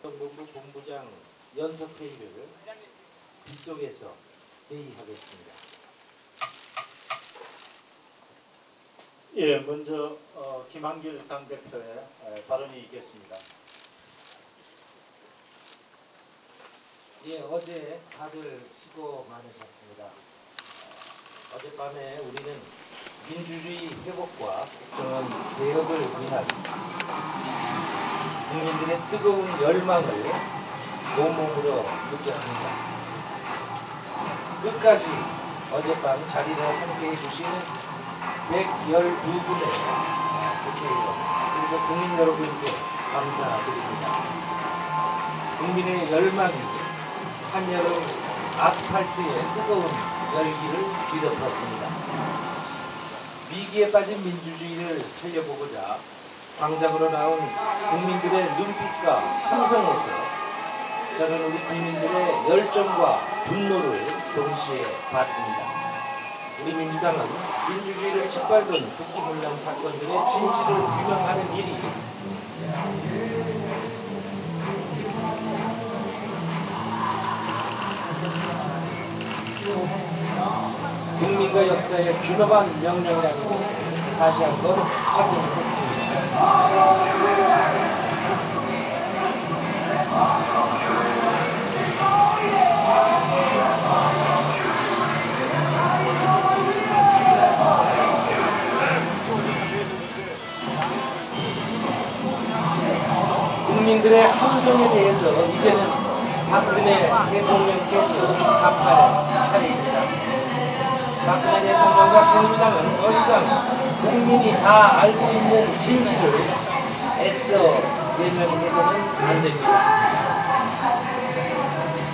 중앙선거부 본부장 연석회의를 빗속에서 회의하겠습니다. 예, 먼저 김한길 당대표의 발언이 있겠습니다. 예, 어제 다들 수고 많으셨습니다. 어젯밤에 우리는 민주주의 회복과 국정원 개혁을 위한 국민들의 뜨거운 열망을 온몸으로 느꼈습니다. 끝까지 어젯밤 자리를 함께해 주신 112분의 국회의원 그리고 국민 여러분께 감사드립니다. 국민의 열망이 한여름 아스팔트의 뜨거운 열기를 뒤덮었습니다. 위기에 빠진 민주주의를 살려보고자 광장으로 나온 국민들의 눈빛과 함성에서 저는 우리 국민들의 열정과 분노를 동시에 봤습니다. 우리 민주당은 민주주의를 짓밟은 국기문란 사건들의 진실을 규명하는 일이 국민과 역사의 균형한 명령이라는 것을 다시 한번 확인했습니다. 국민들의 함성에 대해서 이제는 박근혜 대통령께서 답할 차례입니다. 박근혜 대통령과 새누리당은 더 이상 국민이 다 알고 있는 진실을 애써 외면해서는 안 됩니다.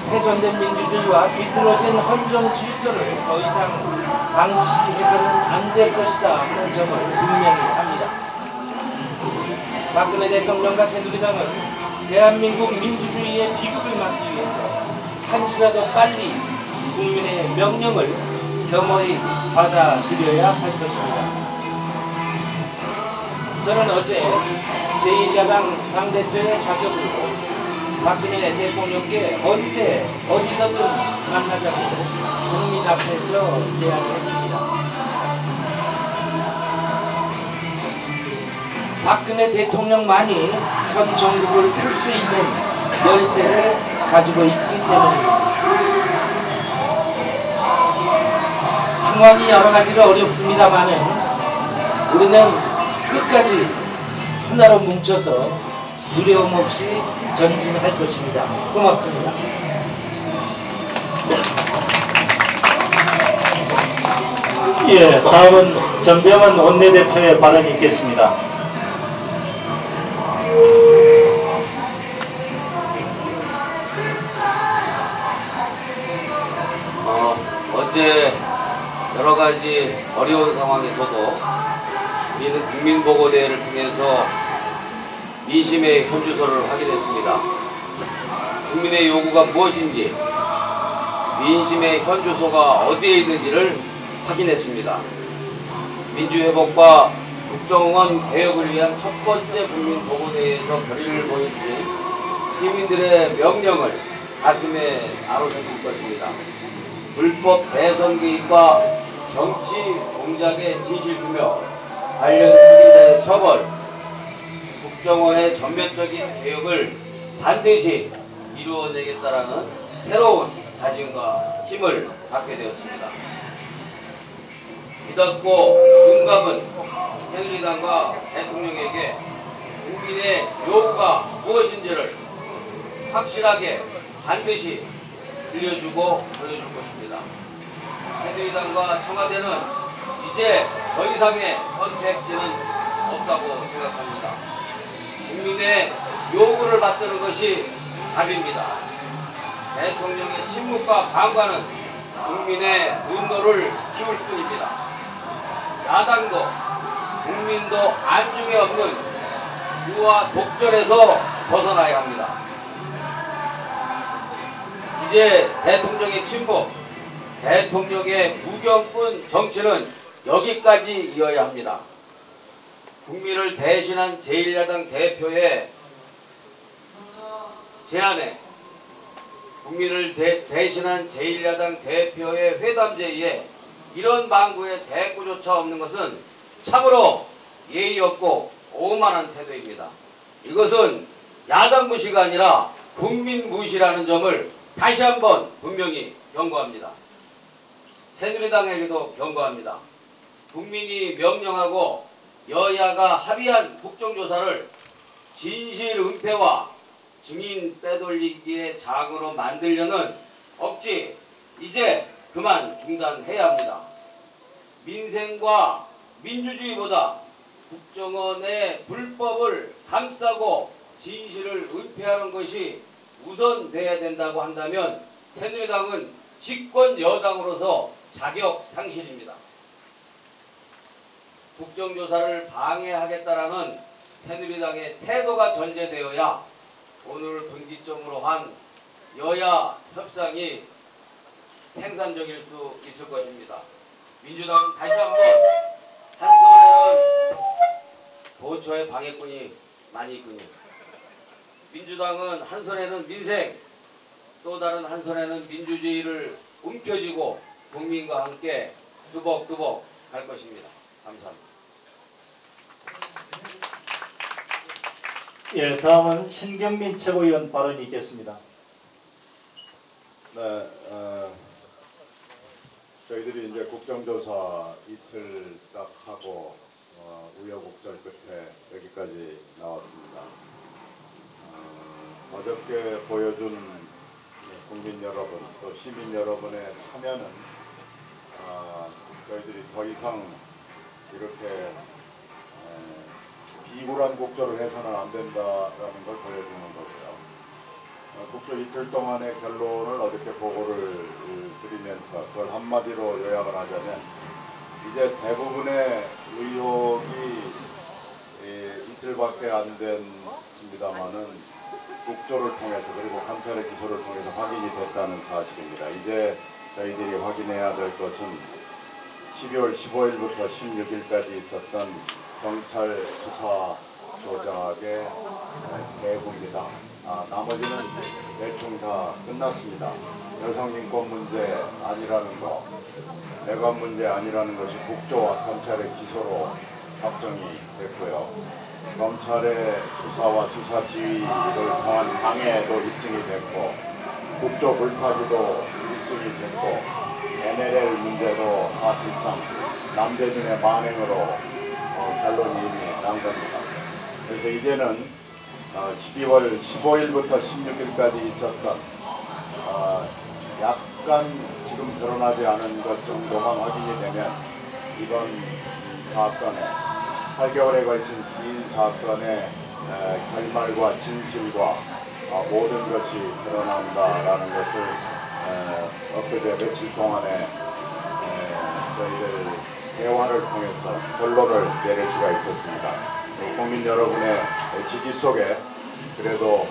훼손된 민주주의와 비뚤어진 헌정 질서를 더 이상 방치해서는 안 될 것이다 하는 점을 분명히 합니다. 박근혜 대통령과 새누리당은 대한민국 민주주의의 비극을 막기 위해서 한시라도 빨리 국민의 명령을 겸허히 받아들여야 할 것입니다. 저는 어제 제1야당 당대표의 자격으로 박근혜 대통령께 언제 어디서든 만나자고 국민 앞에서 제안했습니다. 박근혜 대통령만이 현 정국을 풀 수 있는 열쇠를 가지고 있기 때문입니다. 상황이 여러 가지로 어렵습니다만은 우리는 끝까지 하나로 뭉쳐서 두려움 없이 전진할 것입니다. 고맙습니다. 예, 다음은 전병헌 원내대표의 발언이 있겠습니다. 어제 여러 가지 어려운 상황에서도 우리는 국민보고대회를 통해서 민심의 현주소를 확인했습니다. 국민의 요구가 무엇인지, 민심의 현주소가 어디에 있는지를 확인했습니다. 민주회복과 국정원 개혁을 위한 첫 번째 국민보고대회에서 결의를 보여주신 시민들의 명령을 가슴에 아로새길 것입니다. 불법 대선 개입과 정치 공작의 진실규명, 관련 책임자의 처벌, 국정원의 전면적인 개혁을 반드시 이루어내겠다라는 새로운 다짐과 힘을 갖게 되었습니다. 이닫고 윤곽은 새누리당과 대통령에게 국민의 요구가 무엇인지를 확실하게 반드시 들려주고 보여줄 것입니다. 새누리당과 청와대는 이제 더 이상의 선택지는 없다고 생각합니다. 국민의 요구를 받드는 것이 답입니다. 대통령의 침묵과 방관은 국민의 분노를 키울 뿐입니다. 야당도 국민도 안중에 없는 유화 독절에서 벗어나야 합니다. 이제 대통령의 침묵, 대통령의 무경뿐 정치는 여기까지 이어야 합니다. 국민을 대신한 제1야당 대표의 제안에 국민을 대신한 제1야당 대표의 회담 제의에 이런 망구의 대꾸조차 없는 것은 참으로 예의 없고 오만한 태도입니다. 이것은 야당 무시가 아니라 국민 무시라는 점을 다시 한번 분명히 경고합니다. 새누리당에게도 경고합니다. 국민이 명령하고 여야가 합의한 국정조사를 진실 은폐와 증인 빼돌리기의 장으로 만들려는 억지 이제 그만 중단해야 합니다. 민생과 민주주의보다 국정원의 불법을 감싸고 진실을 은폐하는 것이 우선돼야 된다고 한다면 새누리당은 집권 여당으로서 자격 상실입니다. 국정조사를 방해하겠다라는 새누리당의 태도가 전제되어야 오늘 분기점으로 한 여야 협상이 생산적일 수 있을 것입니다. 민주당은 다시 한번 한손에는 도처의 방해꾼이 많이 있군요. 민주당은 한 손에는 민생, 또 다른 한 손에는 민주주의를 움켜쥐고 국민과 함께 뚜벅뚜벅 갈 것입니다. 감사합니다. 예, 다음은 신경민 최고위원 발언이 있겠습니다. 네, 저희들이 이제 국정조사 이틀 딱 하고 우여곡절 끝에 여기까지 나왔습니다. 어저께 보여준 국민 여러분 또 시민 여러분의 참여는 저희들이 더 이상 이렇게 비굴한 국조를 해서는 안 된다라는 걸 보여주는 거고요. 국조 이틀 동안의 결론을 어저께 보고를 드리면서 그걸 한마디로 요약을 하자면 이제 대부분의 의혹이 이틀밖에 안 됐습니다만은 국조를 통해서 그리고 감찰의 기소를 통해서 확인이 됐다는 사실입니다. 이제 저희들이 확인해야 될 것은 12월 15일부터 16일까지 있었던 경찰 수사 조작의 내부입니다. 나머지는 대충 다 끝났습니다. 여성인권 문제 아니라는 것, 내관 문제 아니라는 것이 국조와 감찰의 기소로 확정이 됐고요. 검찰의 수사와 수사 지휘를 통한 방해도 입증이 됐고, 국조 불파지도 입증이 됐고, NLL 문제도 사실상 남대준의 만행으로 결론이 이미 난 겁니다. 그래서 이제는 12월 15일부터 16일까지 있었던 약간 지금 드러나지 않은 것 정도만 확인이 되면 이번 사건에 8개월에 걸친 긴 사건의 결말과 진실과 모든 것이 드러난다라는 것을 엊그제 며칠 동안에 저희들 대화를 통해서 결론을 내릴 수가 있었습니다. 국민 여러분의 지지 속에 그래도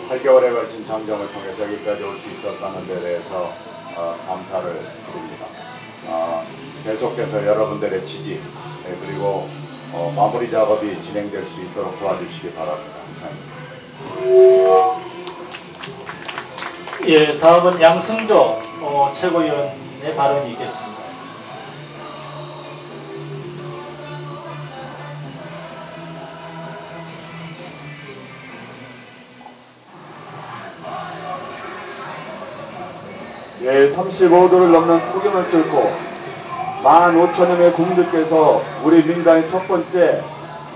8개월에 걸친 장정을 통해서 여기까지 올 수 있었다는 데 대해서 감사를 드립니다. 계속해서 여러분들의 지지 그리고 마무리 작업이 진행될 수 있도록 도와주시기 바랍니다. 감사합니다. 예, 다음은 양승조 최고위원의 발언이 있겠습니다. 예, 35도를 넘는 폭염을 뚫고 15,000여 명의 국민들께서 우리 민주당의 첫 번째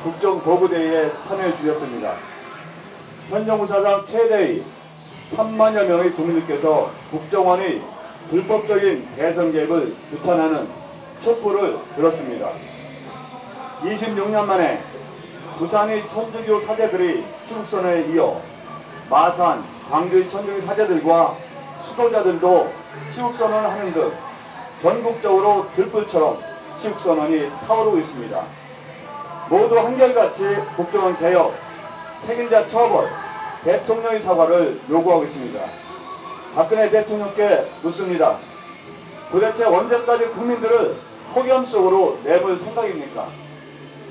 국정보고대회에 참여해 주셨습니다. 현 정부사상 최대의 3만여 명의 국민들께서 국정원의 불법적인 대선 개입을 비판하는 촛불을 들었습니다. 26년 만에 부산의 천주교 사제들의 출국선에 이어 마산, 광주의 천주교 사제들과 수도자들도 시국선언을 하는 등 전국적으로 들불처럼 시국선언이 타오르고 있습니다. 모두 한결같이 국정원 개혁, 책임자 처벌, 대통령의 사과를 요구하고 있습니다. 박근혜 대통령께 묻습니다. 도대체 언제까지 국민들을 폭염 속으로 내몰 생각입니까?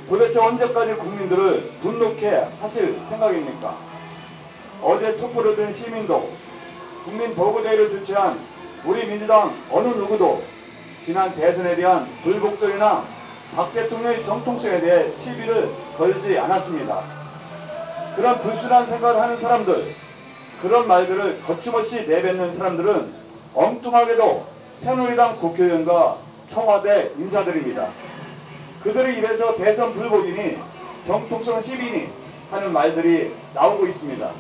도대체 언제까지 국민들을 분노케 하실 생각입니까? 어제 촛불을 든 시민도 국민보고대회를 주최한 우리 민주당 어느 누구도 지난 대선에 대한 불복종이나 박 대통령의 정통성에 대해 시비를 걸지 않았습니다. 그런 불순한 생각을 하는 사람들, 그런 말들을 거침없이 내뱉는 사람들은 엉뚱하게도 새누리당 국회의원과 청와대 인사들입니다. 그들의 입에서 대선 불복이니 정통성 시비니 하는 말들이 나오고 있습니다.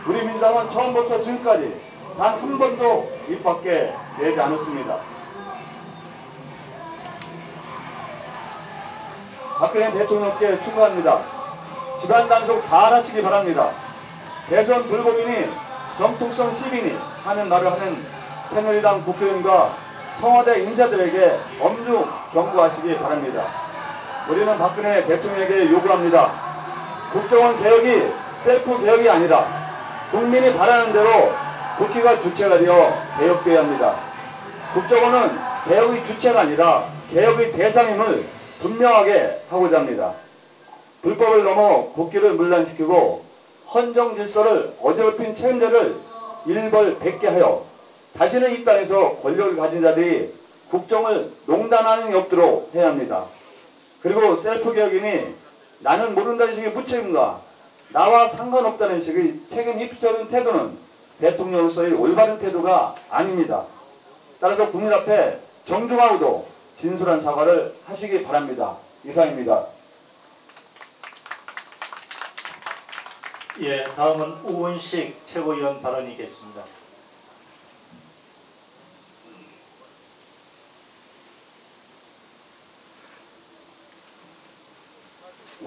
우리 민주당은 처음부터 지금까지 단 한 번도 입 밖에 내지 않았습니다. 박근혜 대통령께 충고합니다. 집안 단속 잘 하시기 바랍니다. 대선 불복이니 정통성 시비니 하는 말을 하는 새누리당 국회의원과 청와대 인사들에게 엄중 경고하시기 바랍니다. 우리는 박근혜 대통령에게 요구합니다. 국정원 개혁이 셀프 개혁이 아니라 국민이 바라는 대로 국회가 주체가 되어 개혁돼야 합니다. 국정원은 개혁의 주체가 아니라 개혁의 대상임을 분명하게 하고자 합니다. 불법을 넘어 국기를 문란시키고 헌정 질서를 어지럽힌 책임자를 일벌백계 하여 다시는 이 땅에서 권력을 가진 자들이 국정을 농단하는 일 없도록 해야 합니다. 그리고 셀프 개혁이니 나는 모른다는 식의 무책임과 나와 상관없다는 식의 책임 입히려는 태도는 대통령으로서의 올바른 태도가 아닙니다. 따라서 국민 앞에 정중하고도 진솔한 사과를 하시기 바랍니다. 이상입니다. 예, 다음은 우은식 최고위원 발언이 있겠습니다.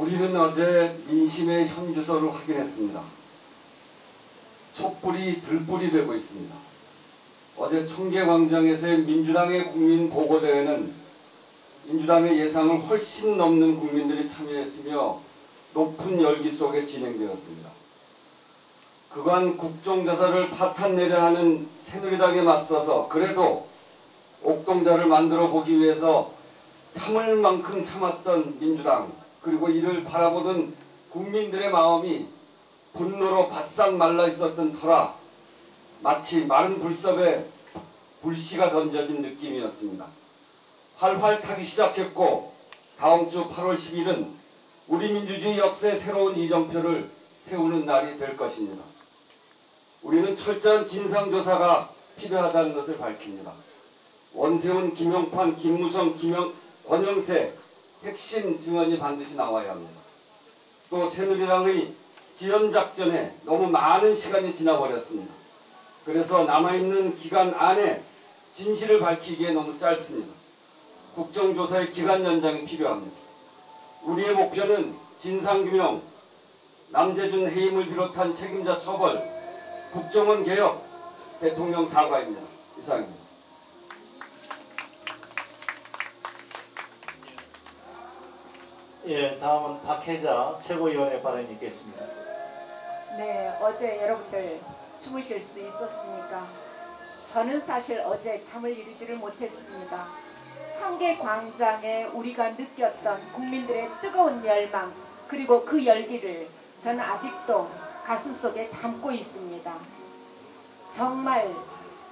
우리는 어제 민심의 현주소를 확인했습니다. 촛불이 들불이 되고 있습니다. 어제 청계광장에서의 민주당의 국민보고대회는 민주당의 예상을 훨씬 넘는 국민들이 참여했으며 높은 열기 속에 진행되었습니다. 그간 국정조사를 파탄내려 하는 새누리당에 맞서서 그래도 옥동자를 만들어 보기 위해서 참을 만큼 참았던 민주당, 그리고 이를 바라보던 국민들의 마음이 분노로 바싹 말라 있었던 터라 마치 마른 불섭에 불씨가 던져진 느낌이었습니다. 활활 타기 시작했고 다음 주 8월 10일은 우리 민주주의 역사의 새로운 이정표를 세우는 날이 될 것입니다. 우리는 철저한 진상조사가 필요하다는 것을 밝힙니다. 원세훈, 김용판, 김무성, 권영세 핵심 증언이 반드시 나와야 합니다. 또 새누리당의 지연작전에 너무 많은 시간이 지나버렸습니다. 그래서 남아있는 기간 안에 진실을 밝히기에 너무 짧습니다. 국정조사의 기간 연장이 필요합니다. 우리의 목표는 진상규명, 남재준 해임을 비롯한 책임자 처벌, 국정원 개혁, 대통령 사과입니다. 이상입니다. 예, 다음은 박혜자 최고위원의 발언이 있겠습니다. 네, 어제 여러분들 주무실 수 있었습니까? 저는 사실 어제 잠을 이루지를 못했습니다. 청계광장에 우리가 느꼈던 국민들의 뜨거운 열망, 그리고 그 열기를 저는 아직도 가슴속에 담고 있습니다. 정말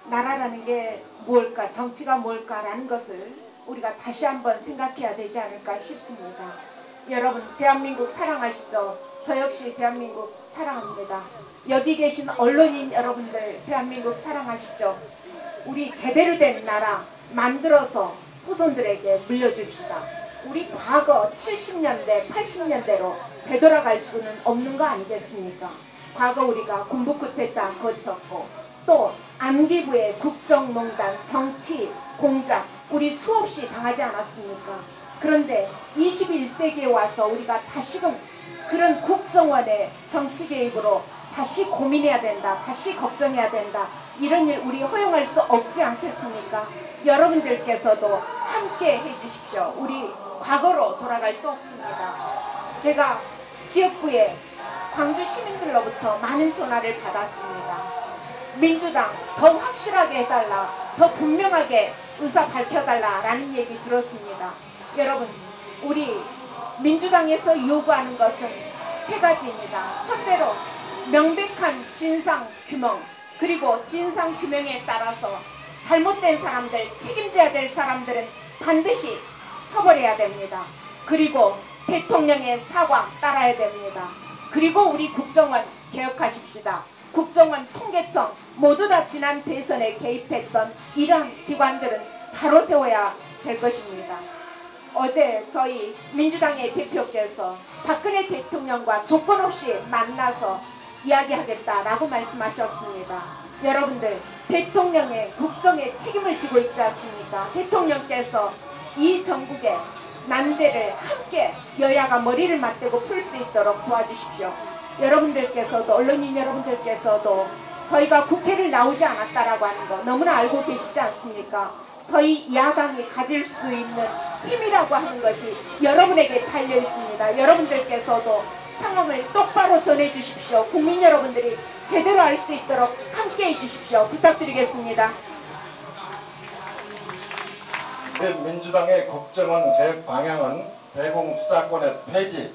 나라라는 게 뭘까, 정치가 뭘까라는 것을 우리가 다시 한번 생각해야 되지 않을까 싶습니다. 여러분, 대한민국 사랑하시죠? 저 역시 대한민국 사랑합니다. 여기 계신 언론인 여러분들, 대한민국 사랑하시죠? 우리 제대로 된 나라 만들어서 후손들에게 물려줍시다. 우리 과거 70년대, 80년대로 되돌아갈 수는 없는 거 아니겠습니까? 과거 우리가 군부 쿠데타 거쳤고 또 안기부의 국정농단, 정치 공작 우리 수없이 당하지 않았습니까? 그런데 21세기에 와서 우리가 다시금 그런 국정원의 정치 개입으로 다시 고민해야 된다, 다시 걱정해야 된다, 이런 일 우리 허용할 수 없지 않겠습니까? 여러분들께서도 함께 해주십시오. 우리 과거로 돌아갈 수 없습니다. 제가 지역구에 광주 시민들로부터 많은 전화를 받았습니다. 민주당 더 확실하게 해달라, 더 분명하게 의사 밝혀달라라는 얘기 들었습니다. 여러분, 우리 민주당에서 요구하는 것은 세 가지입니다. 첫째로 명백한 진상규명, 그리고 진상규명에 따라서 잘못된 사람들, 책임져야 될 사람들은 반드시 처벌해야 됩니다. 그리고 대통령의 사과 따라야 됩니다. 그리고 우리 국정원 개혁하십시다. 국정원, 통계청 모두 다 지난 대선에 개입했던 이러한 기관들은 바로 세워야 될 것입니다. 어제 저희 민주당의 대표께서 박근혜 대통령과 조건 없이 만나서 이야기하겠다라고 말씀하셨습니다. 여러분들, 대통령의 국정에 책임을 지고 있지 않습니까? 대통령께서 이 전국의 난제를 함께 여야가 머리를 맞대고 풀 수 있도록 도와주십시오. 여러분들께서도, 언론인 여러분들께서도 저희가 국회를 나오지 않았다라고 하는 거 너무나 알고 계시지 않습니까? 저희 야당이 가질 수 있는 힘이라고 하는 것이 여러분에게 달려 있습니다. 여러분들께서도 상황을 똑바로 전해 주십시오. 국민 여러분들이 제대로 알 수 있도록 함께 해 주십시오. 부탁드리겠습니다. 민주당의 국정원 개혁 방향은 대공수사권의 폐지,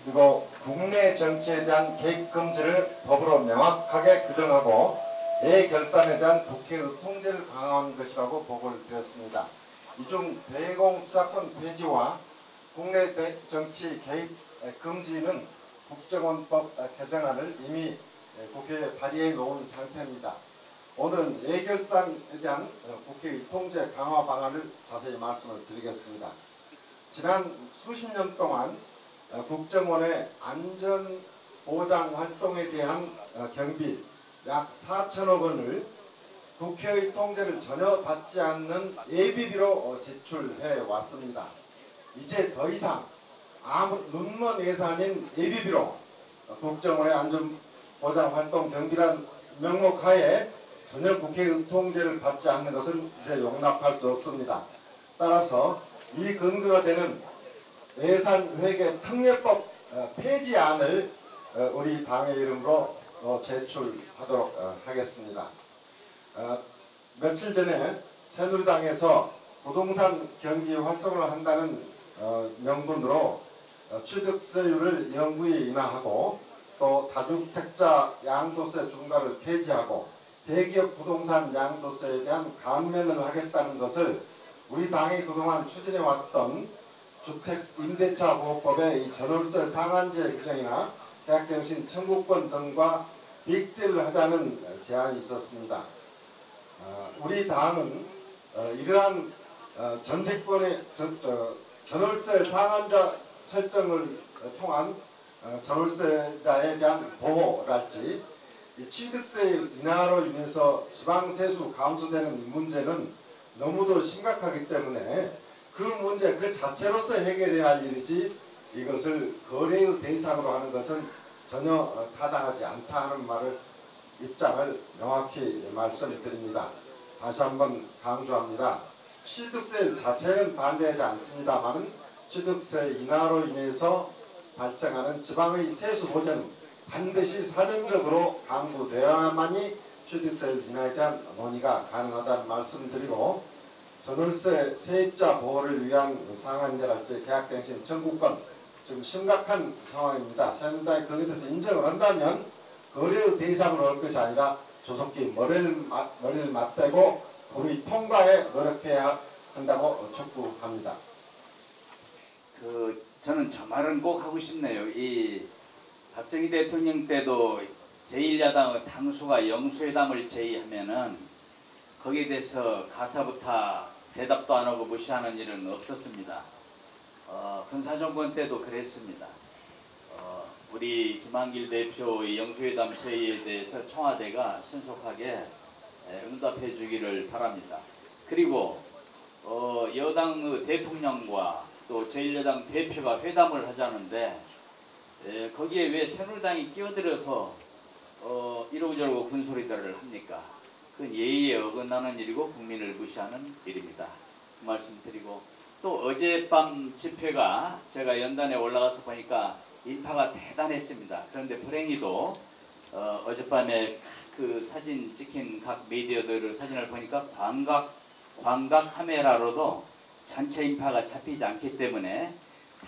그리고 국내 정치에 대한 개입 금지를 법으로 명확하게 규정하고 예결산에 대한 국회의 통제를 강화한 것이라고 보고를 드렸습니다. 이 중 대공수사권 폐지와 국내 정치 개입 금지는 국정원법 개정안을 이미 국회에 발의해 놓은 상태입니다. 오늘은 예결산에 대한 국회의 통제 강화 방안을 자세히 말씀을 드리겠습니다. 지난 수십 년 동안 국정원의 안전보장 활동에 대한 경비 약 4천억 원을 국회의 통제를 전혀 받지 않는 예비비로 지출해 왔습니다. 이제 더 이상 아무 눈먼 예산인 예비비로 국정원의 안전보장 활동 경비란 명목하에 전혀 국회의 통제를 받지 않는 것은 이제 용납할 수 없습니다. 따라서 이 근거가 되는 예산회계 특례법 폐지안을 우리 당의 이름으로 제출하도록 하겠습니다. 며칠 전에 새누리당에서 부동산 경기 활동을 한다는 명분으로 취득세율을 영구히 인하하고 또 다주택자 양도세 중과를 폐지하고 대기업 부동산 양도세에 대한 감면을 하겠다는 것을 우리 당이 그동안 추진해왔던 주택임대차보호법의 이 전월세 상한제 규정이나 계약갱신 청구권 등과 빅딜을 하자는 제안이 있었습니다. 우리 당은 이러한 전세권의 전월세 상한자 설정을 통한 전월세자에 대한 보호랄지 취득세 인하로 인해서 지방세수 감소되는 문제는 너무도 심각하기 때문에 그 문제 그 자체로서 해결해야 할 일이지 이것을 거래의 대상으로 하는 것은 전혀 타당하지 않다는 입장을 명확히 말씀드립니다. 다시 한번 강조합니다. 취득세 자체는 반대하지 않습니다만 취득세 인하로 인해서 발생하는 지방의 세수 보전은 반드시 사전적으로 강구되어야만이 취득세 인하에 대한 논의가 가능하다는 말씀드리고, 전월세 세입자 보호를 위한 상한제랄지 계약갱신 청구권 지금 심각한 상황입니다. 새누리당이 거기에 대해서 인정을 한다면 거래의 대상으로 할 것이 아니라 조속히 머리를 맞대고 불의 통과에 노력해야 한다고 촉구합니다. 저는 저 말은 꼭 하고 싶네요. 이 박정희 대통령 때도 제1야당의 당수가 영수회담을 제의하면은 거기에 대해서 가타부타 대답도 안 하고 무시하는 일은 없었습니다. 군사정권 때도 그랬습니다. 우리 김한길 대표의 영수회담 제의에 대해서 청와대가 신속하게 응답해 주기를 바랍니다. 그리고 여당의 대통령과 또 제1야당 대표가 회담을 하자는데 거기에 왜 새누리당이 끼어들어서 이러고저러고 군소리들을 합니까? 그건 예의에 어긋나는 일이고 국민을 무시하는 일입니다. 그 말씀 드리고, 또 어젯밤 집회가 제가 연단에 올라가서 보니까 인파가 대단했습니다. 그런데 불행히도 어젯밤에 그 사진 찍힌 각 미디어들의 사진을 보니까 광각 카메라로도 전체 인파가 잡히지 않기 때문에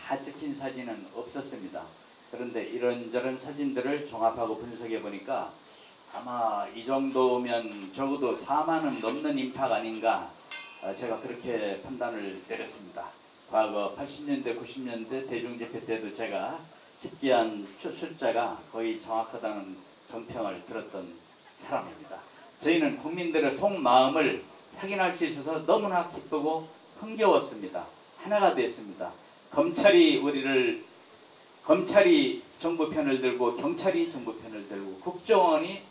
다 찍힌 사진은 없었습니다. 그런데 이런저런 사진들을 종합하고 분석해 보니까 아마 이 정도면 적어도 4만은 넘는 인파가 아닌가, 제가 그렇게 판단을 내렸습니다. 과거 80년대, 90년대 대중집회 때도 제가 집계한 숫자가 거의 정확하다는 정평을 들었던 사람입니다. 저희는 국민들의 속마음을 확인할 수 있어서 너무나 기쁘고 흥겨웠습니다. 하나가 됐습니다. 검찰이 정부 편을 들고, 경찰이 정부 편을 들고, 국정원이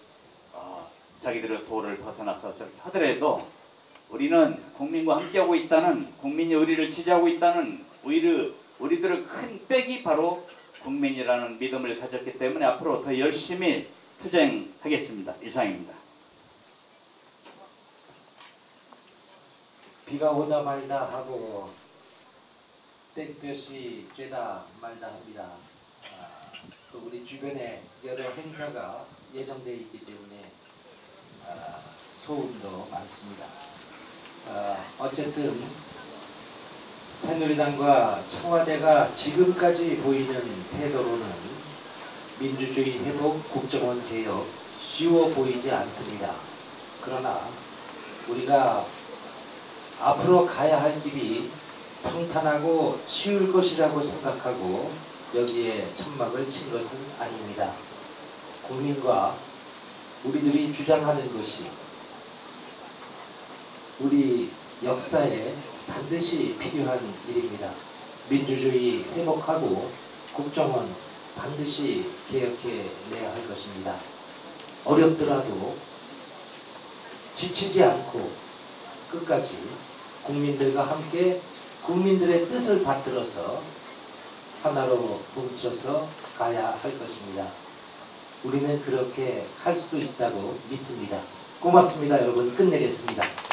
자기들의 도를 벗어나서 저렇게 하더라도 우리는 국민과 함께하고 있다는, 국민이 우리를 지지하고 있다는 우리들의 큰 백이 바로 국민이라는 믿음을 가졌기 때문에 앞으로 더 열심히 투쟁하겠습니다. 이상입니다. 비가 오다 말다 하고 땡볕이 쬐다 말다 합니다. 또 우리 주변에 여러 행사가 예정되어 있기 때문에 소음도 많습니다. 어쨌든 새누리당과 청와대가 지금까지 보이는 태도로는 민주주의 회복, 국정원 개혁 쉬워 보이지 않습니다. 그러나 우리가 앞으로 가야 할 길이 평탄하고 쉬울 것이라고 생각하고 여기에 천막을 친 것은 아닙니다. 국민과 우리들이 주장하는 것이 우리 역사에 반드시 필요한 일입니다. 민주주의 회복하고 국정원 반드시 개혁해내야 할 것입니다. 어렵더라도 지치지 않고 끝까지 국민들과 함께 국민들의 뜻을 받들어서 하나로 뭉쳐서 가야 할 것입니다. 우리는 그렇게 할 수 있다고 믿습니다. 고맙습니다. 여러분, 끝내겠습니다.